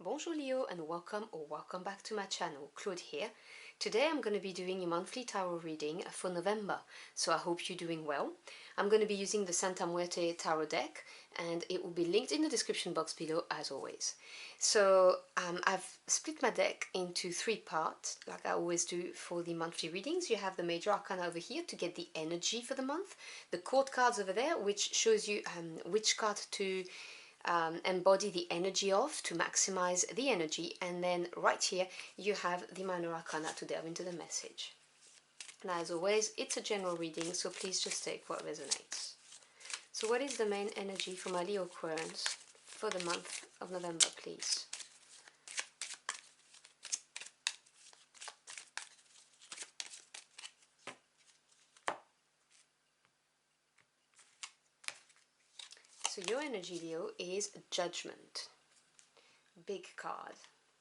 Bonjour Leo and welcome back to my channel. Claude here. Today I'm going to be doing a monthly tarot reading for November, so I hope you're doing well. I'm going to be using the Santa Muerte tarot deck and it will be linked in the description box below as always. So I've split my deck into three parts like I always do for the monthly readings. You have the major arcana over here to get the energy for the month, the court cards over there which shows you which card to embody the energy of to maximize the energy, and then right here you have the minor arcana to delve into the message. Now as always it's a general reading, so please just take what resonates. So what is the main energy for my Leo Aquarians for the month of November, please? So your energy, Leo, is Judgment. Big card.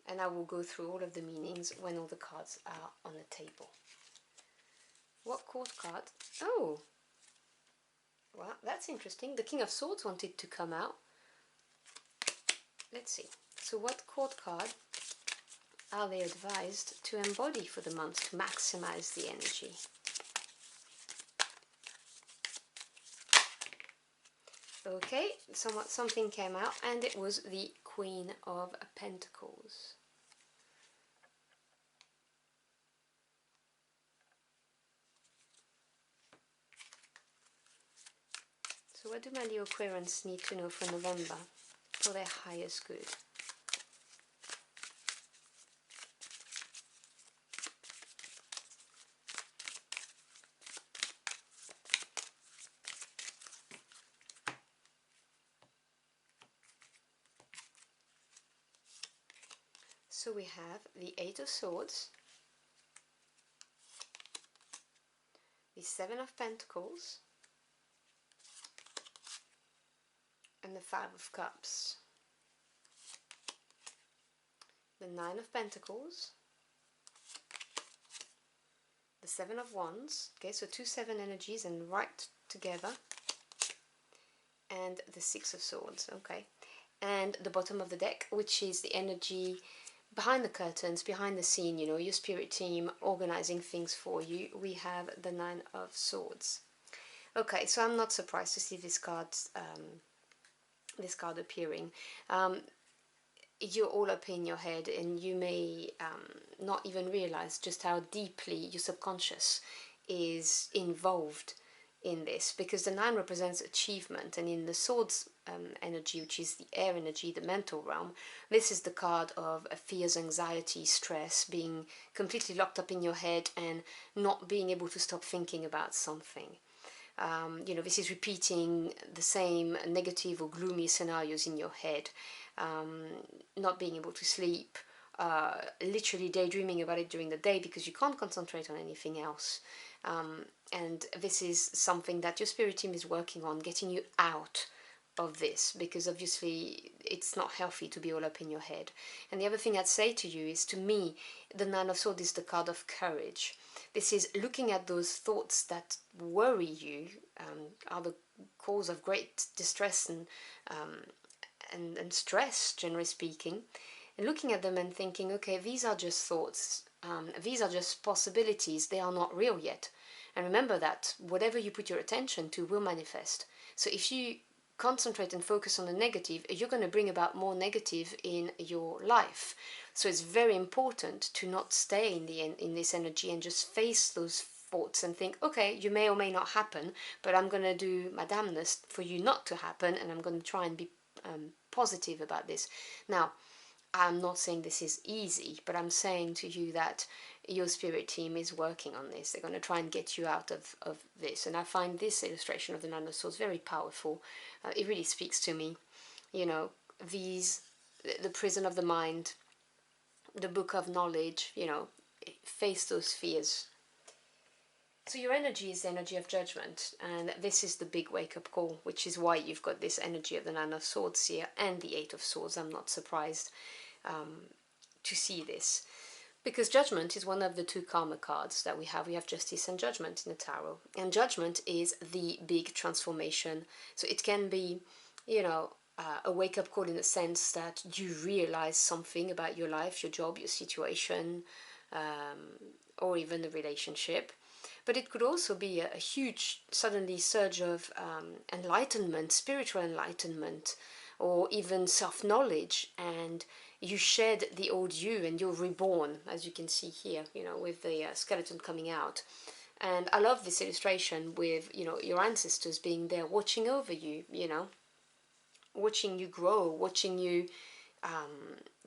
And I will go through all of the meanings when all the cards are on the table. What court card? Oh! Well, that's interesting. The King of Swords wanted to come out. Let's see. So what court card are they advised to embody for the month to maximize the energy? Okay, something came out and it was the Queen of Pentacles. So what do my Leo Aquarians need to know for November for their highest good? So we have the Eight of Swords, the Seven of Pentacles, and the Five of Cups. The Nine of Pentacles, the Seven of Wands, okay, so two seven energies and right together, and the Six of Swords, okay, and the bottom of the deck, which is the energy behind the curtains, behind the scene, you know, your spirit team organizing things for you. We have the Nine of Swords. Okay, so I'm not surprised to see this card appearing. You're all up in your head and you may not even realize just how deeply your subconscious is involved in this, because the Nine represents achievement, and in the Swords energy, which is the air energy, the mental realm, this is the card of fears, anxiety, stress, being completely locked up in your head and not being able to stop thinking about something. You know, this is repeating the same negative or gloomy scenarios in your head, not being able to sleep, literally daydreaming about it during the day because you can't concentrate on anything else. And this is something that your spirit team is working on, getting you out of this, because obviously it's not healthy to be all up in your head. And the other thing I'd say to you is, to me, the Nine of Swords is the card of courage. This is looking at those thoughts that worry you, are the cause of great distress and stress, generally speaking, and looking at them and thinking, okay, these are just thoughts, these are just possibilities, they are not real yet. And remember that whatever you put your attention to will manifest. So if you concentrate and focus on the negative, you're going to bring about more negative in your life. So it's very important to not stay in this energy and just face those thoughts and think, okay, you may or may not happen, but I'm going to do my damnedest for you not to happen, and I'm going to try and be positive about this. Now, I'm not saying this is easy, but I'm saying to you that your spirit team is working on this. They're going to try and get you out of this. And I find this illustration of the Nine of Swords very powerful. It really speaks to me. You know, the prison of the mind, the book of knowledge, you know, face those fears. So your energy is the energy of judgment, and this is the big wake-up call, which is why you've got this energy of the Nine of Swords here and the Eight of Swords. I'm not surprised to see this, because Judgment is one of the two karma cards that we have. We have Justice and Judgment in the tarot, and Judgment is the big transformation. So it can be, you know, a wake-up call in the sense that you realize something about your life, your job, your situation, or even a relationship. But it could also be a huge, suddenly surge of enlightenment, spiritual enlightenment, or even self-knowledge, and you shed the old you and you're reborn, as you can see here, with the skeleton coming out. And I love this illustration with, your ancestors being there watching over you, watching you grow, watching you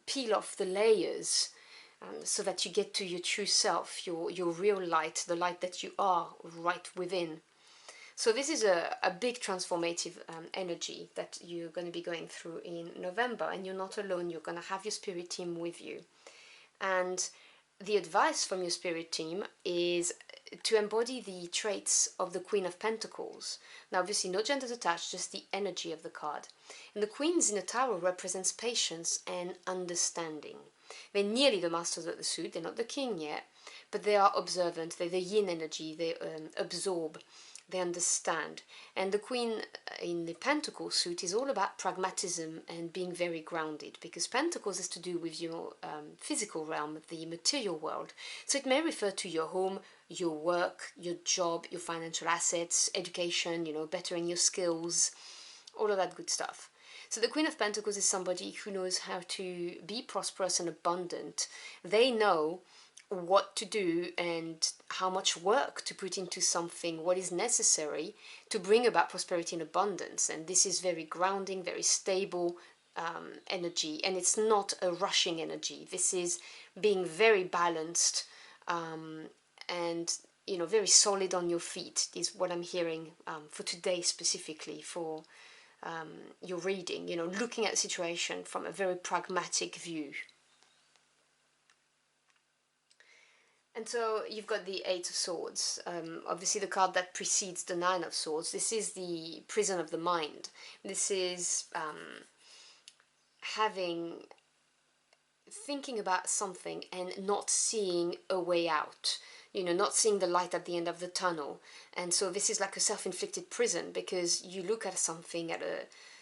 peel off the layers, so that you get to your true self, your real light, the light that you are right within. So this is a big transformative energy that you're going to be going through in November, and you're not alone. You're going to have your spirit team with you. And the advice from your spirit team is to embody the traits of the Queen of Pentacles. Now, obviously, no genders attached, just the energy of the card. And the Queens in the Tower represents patience and understanding. They're nearly the masters of the suit. They're not the king yet, but they are observant. They're the yin energy. They absorb. They understand. And the Queen in the Pentacle suit is all about pragmatism and being very grounded, because Pentacles has to do with your physical realm, the material world. So it may refer to your home, your work, your job, your financial assets, education, bettering your skills, all of that good stuff. So the Queen of Pentacles is somebody who knows how to be prosperous and abundant. They know what to do and how much work to put into something, what is necessary to bring about prosperity and abundance. And this is very grounding, very stable energy, and it's not a rushing energy. This is being very balanced and very solid on your feet is what I'm hearing for today, specifically for your reading, looking at the situation from a very pragmatic view. And so you've got the Eight of Swords, obviously the card that precedes the Nine of Swords. This is the prison of the mind. This is thinking about something and not seeing a way out, not seeing the light at the end of the tunnel. And so this is like a self-inflicted prison, because you look at something, at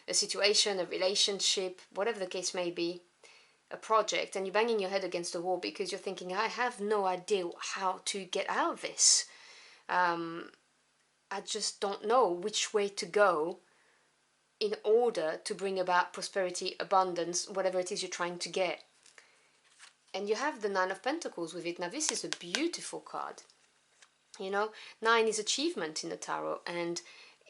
a situation, a relationship, whatever the case may be, a project, and you're banging your head against the wall because you're thinking, I have no idea how to get out of this. I just don't know which way to go in order to bring about prosperity, abundance, whatever it is you're trying to get. And you have the Nine of Pentacles with it. Now this is a beautiful card. 9 is achievement in the tarot, and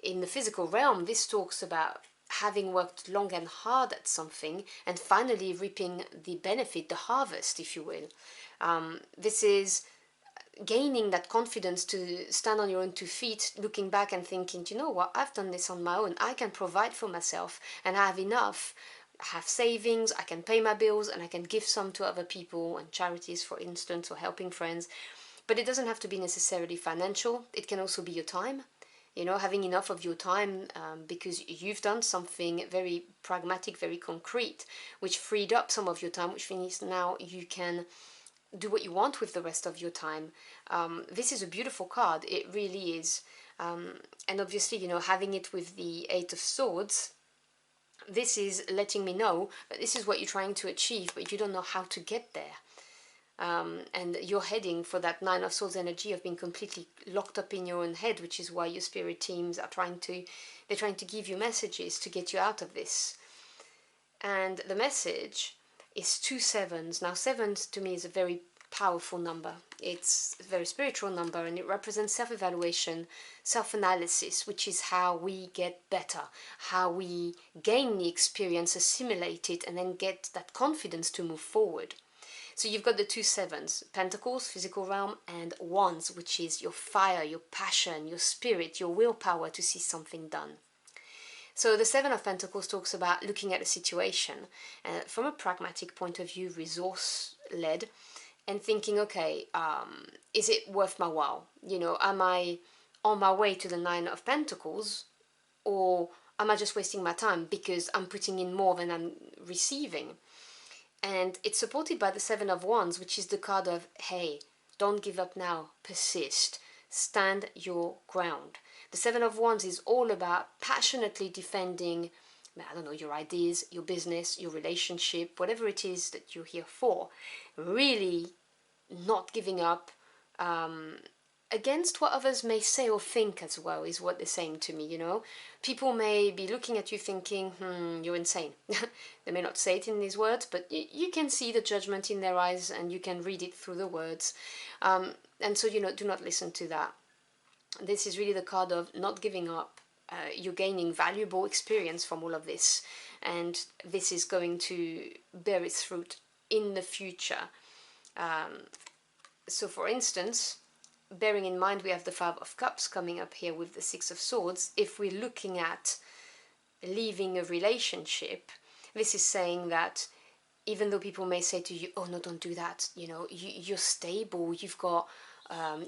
in the physical realm this talks about having worked long and hard at something and finally reaping the benefit, the harvest, if you will. This is gaining that confidence to stand on your own 2 feet, looking back and thinking, you know what, I've done this on my own. I can provide for myself and I have enough. I have savings, I can pay my bills, and I can give some to other people and charities, for instance, or helping friends. But it doesn't have to be necessarily financial. It can also be your time. Having enough of your time because you've done something very pragmatic, very concrete, which freed up some of your time, which means now you can do what you want with the rest of your time. This is a beautiful card. It really is. And obviously, having it with the Eight of Swords, this is letting me know that this is what you're trying to achieve, but you don't know how to get there. And you're heading for that Nine of Swords energy of being completely locked up in your own head, which is why your spirit teams are trying to give you messages to get you out of this. And the message is 2 sevens. Now 7s to me is a very powerful number. It's a very spiritual number, and it represents self-evaluation, self-analysis, which is how we get better, how we gain the experience, assimilate it, and then get that confidence to move forward. So you've got the 2 sevens, Pentacles, physical realm, and Wands, which is your fire, your passion, your spirit, your willpower to see something done. So the 7 of Pentacles talks about looking at a situation from a pragmatic point of view, resource-led, and thinking, okay, is it worth my while? Am I on my way to the 9 of Pentacles, or am I just wasting my time because I'm putting in more than I'm receiving? And it's supported by the 7 of Wands, which is the card of, hey, don't give up now, persist, stand your ground. The 7 of Wands is all about passionately defending I don't know, your ideas, your business, your relationship, whatever it is that you're here for, really not giving up, against what others may say or think as well, is what they're saying to me, you know. People may be looking at you thinking, you're insane. They may not say it in these words, but you can see the judgment in their eyes and you can read it through the words. And so, you know, do not listen to that. This is really the card of not giving up. You're gaining valuable experience from all of this, and this is going to bear its fruit in the future. So for instance, bearing in mind we have the Five of Cups coming up here with the Six of Swords, if we're looking at leaving a relationship, this is saying that even though people may say to you, oh no, don't do that, you know, you're stable, you've got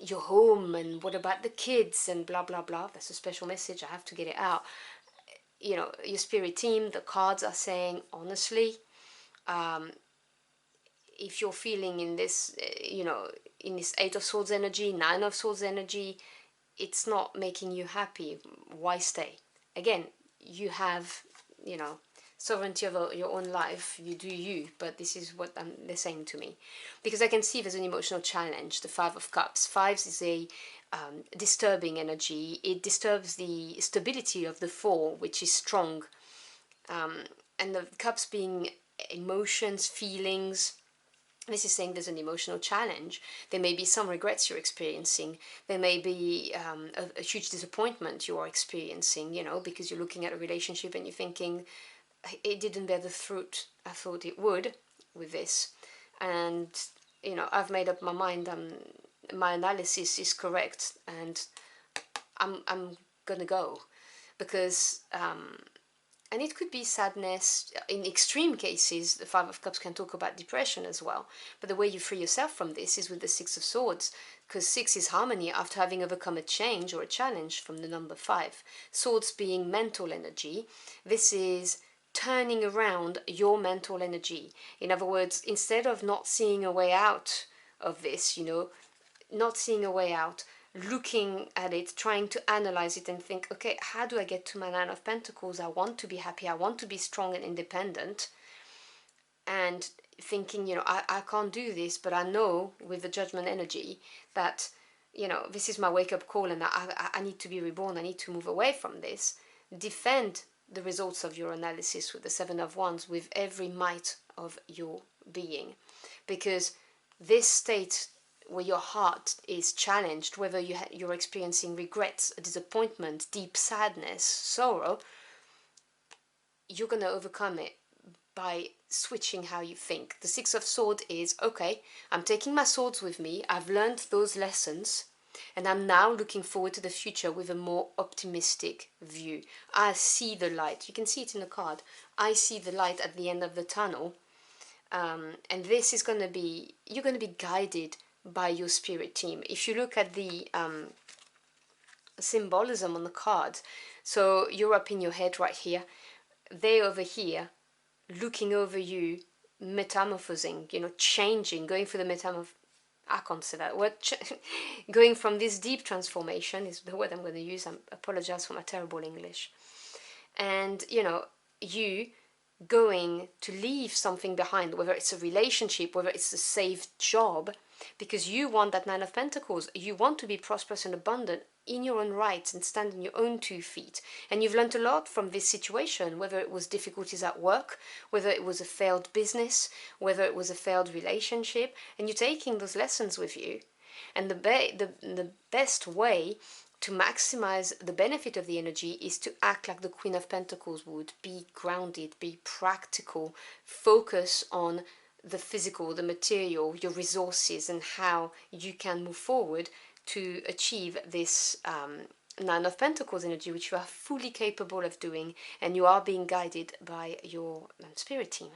your home, and what about the kids, and blah blah blah, that's a special message, I have to get it out. You know, your spirit team, the cards are saying, honestly, if you're feeling in this, you know, in this Eight of Swords energy, Nine of Swords energy, it's not making you happy, why stay? Again, you have, you know, sovereignty over your own life, you do you, but this is what they're saying to me. Because I can see there's an emotional challenge, the Five of Cups. Fives is a disturbing energy. It disturbs the stability of the Four, which is strong. And the Cups being emotions, feelings, this is saying there's an emotional challenge. There may be some regrets you're experiencing. There may be a huge disappointment you are experiencing, you know, because you're looking at a relationship and you're thinking, it didn't bear the fruit I thought it would with this. And, you know, I've made up my mind, my analysis is correct, and I'm gonna go. Because and it could be sadness. In extreme cases, the Five of Cups can talk about depression as well. But the way you free yourself from this is with the Six of Swords, because Six is harmony after having overcome a change or a challenge from the number 5. Swords being mental energy, this is turning around your mental energy. In other words, instead of not seeing a way out of this, you know, not seeing a way out, looking at it, trying to analyze it and think, okay, how do I get to my Nine of Pentacles? I want to be happy, I want to be strong and independent. And thinking, you know, I can't do this, but I know with the Judgment energy that, you know, this is my wake-up call and I need to be reborn, I need to move away from this. Defend the results of your analysis with the Seven of Wands with every might of your being. Because this state where your heart is challenged, whether you're experiencing regrets, a disappointment, deep sadness, sorrow, you're going to overcome it by switching how you think. The Six of Swords is, okay, I'm taking my swords with me, I've learned those lessons, and I'm now looking forward to the future with a more optimistic view. I see the light. You can see it in the card. I see the light at the end of the tunnel. And this is going to be, you're going to be guided by your spirit team. If you look at the symbolism on the card, so you're up in your head right here, they over here, looking over you, metamorphosing, you know, changing, going through the I can't say that word, going from this deep transformation is the word I'm going to use. I apologize for my terrible English. And, you know, you going to leave something behind, whether it's a relationship, whether it's a safe job, because you want that Nine of Pentacles. You want to be prosperous and abundant in your own rights and stand on your own 2 feet. And you've learned a lot from this situation, whether it was difficulties at work, whether it was a failed business, whether it was a failed relationship, and you're taking those lessons with you. And the best way to maximize the benefit of the energy is to act like the Queen of Pentacles would. Be grounded, be practical, focus on the physical, the material, your resources, and how you can move forward to achieve this Nine of Pentacles energy, which you are fully capable of doing, and you are being guided by your spirit team.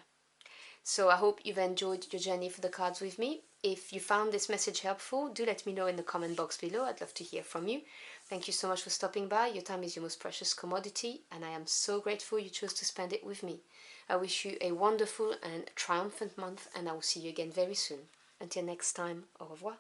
So I hope you've enjoyed your journey for the cards with me. If you found this message helpful, do let me know in the comment box below. I'd love to hear from you. Thank you so much for stopping by. Your time is your most precious commodity, and I am so grateful you chose to spend it with me. I wish you a wonderful and triumphant month, and I will see you again very soon. Until next time, au revoir.